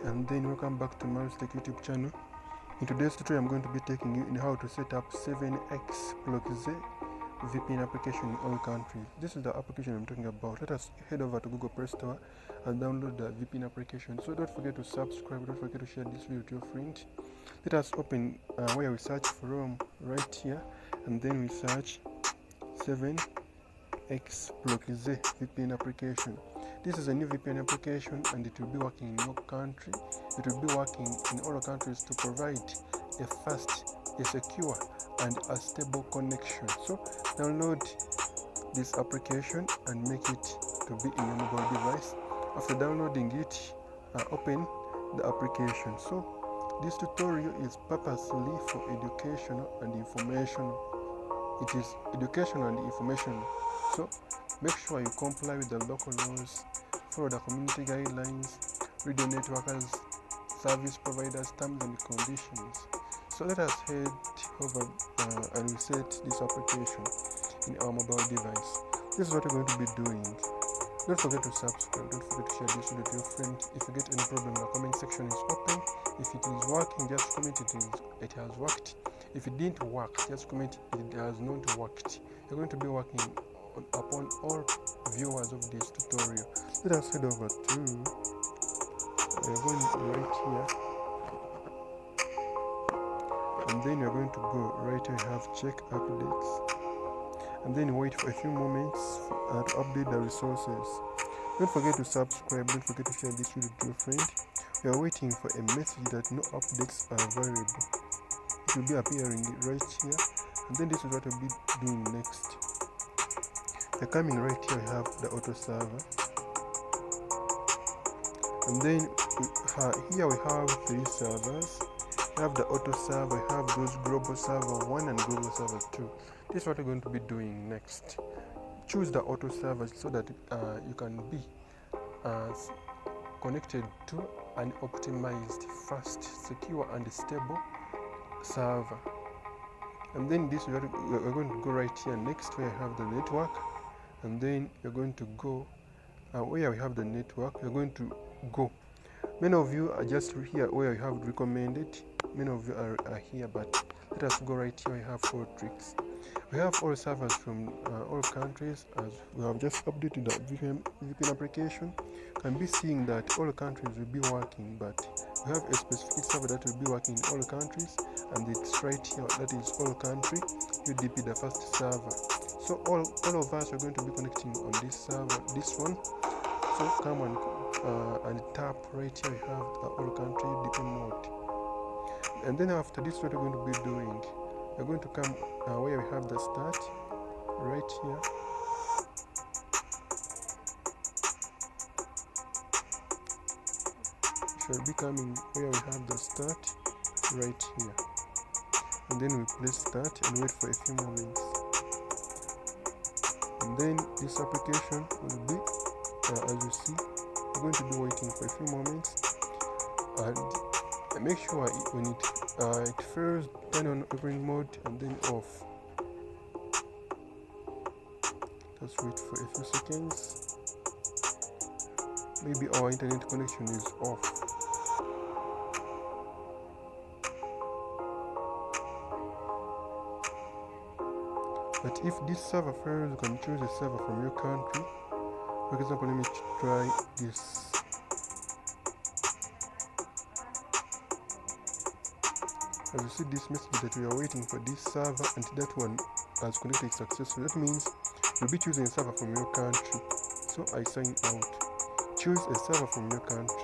and then welcome back to Marus Tech YouTube channel. In today's tutorial I'm going to be taking you in how to set up 7x Proxy VPN application in all countries. This is the application I'm talking about. Let us head over to Google Play Store and download the VPN application. So don't forget to subscribe, don't forget to share this video to your friends. Let us open where we search from right here, and then we search 7x Proxy VPN application. This is a new VPN application and it will be working in your country. It will be working in all countries to provide a fast, a secure and a stable connection. So download this application and make it to be in your mobile device. After downloading it, open the application. So this tutorial is purposely for educational and informational. It is educational and informational. So make sure you comply with the local laws, follow the community guidelines, read the networkers, service providers, terms and conditions. So let us head over and we set this application in our mobile device. This is what we're going to be doing. Don't forget to subscribe, don't forget to share this video to your friend. If you get any problem, the comment section is open. If it is working, just comment it has worked. If it didn't work, just comment it has not worked. You're going to be working upon all viewers of this tutorial. Let us head over to we're going right here, and then you're going to go right here. You have check updates, and then wait for a few moments to update the resources. Don't forget to subscribe, don't forget to share this video to your friend. We are waiting for a message that no updates are available. It will be appearing right here, and then this is what we'll be doing next. You're coming right here, we have the auto server, and then here we have 3 servers. We have the auto server, we have those global server 1 and global server 2. This is what we're going to be doing next. Choose the auto server so that you can be connected to an optimized, fast, secure and stable server. And then this is what we're going to go right here next, where I have the network. And then you're going to go where we have the network. You're going to go. Many of you are just here where you have recommended. Many of you are here, but let us go right here. We have 4 tricks. We have all servers from all countries, as we have just updated the VPN application. You can be seeing that all countries will be working, but we have a specific server that will be working in all countries, and it's right here. That is all country UDP, the first server. So all of us are going to be connecting on this server, this one. So come and tap right here. We have the all country UDP mode. And then after this, what we're going to be doing, we're going to come where we have the start right here. We shall be coming where we have the start right here, and then we press start and wait for a few moments. And then this application will be, as you see, we're going to be waiting for a few moments, and make sure when it first turn on airplane mode and then off. Just wait for a few seconds. Maybe our internet connection is off. But if this server fails, you can choose a server from your country. For example, let me try this. As you see this message that we are waiting for this server and that one has connected successfully. That means you'll be choosing a server from your country. So I sign out. Choose a server from your country.